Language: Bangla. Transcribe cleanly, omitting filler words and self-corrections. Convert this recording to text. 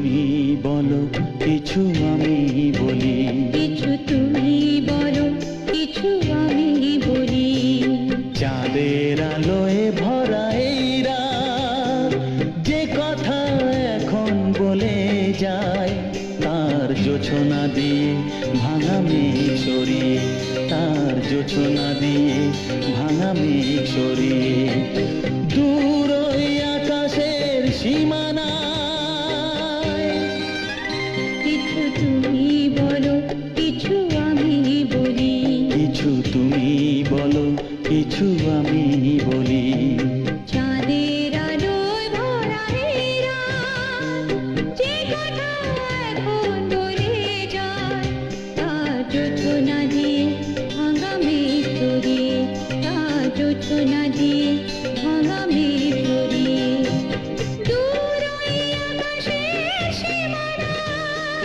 তুমি বলো কিছু আমি বলি, কিছু তুমি বলো কিছু আমি বলি। চাঁদের আলোয় ভরা এই রাত, যে কথা এখন বলে যায়, তার জোছনা দিয়ে ভাঙা মেঘ সরিয়ে, তার জোছনা দিয়ে ভাঙা মেঘ সরিয়ে দূর ওই আকাশের সীমানায়। কিছু তুমি বলো কিছু আমি বলি, কিছু তুমি বলো কিছু আমি বলি। চাঁদের আলোয় ভরা এই রাত, যে কথা এখন বলে যায়, তার জোছনা দিয়ে ভাঙা মেঘ সরিয়ে, তার জোছনা দিয়ে ভাঙা মেঘ সরিয়ে দূর ওই আকাশের সীমানায়।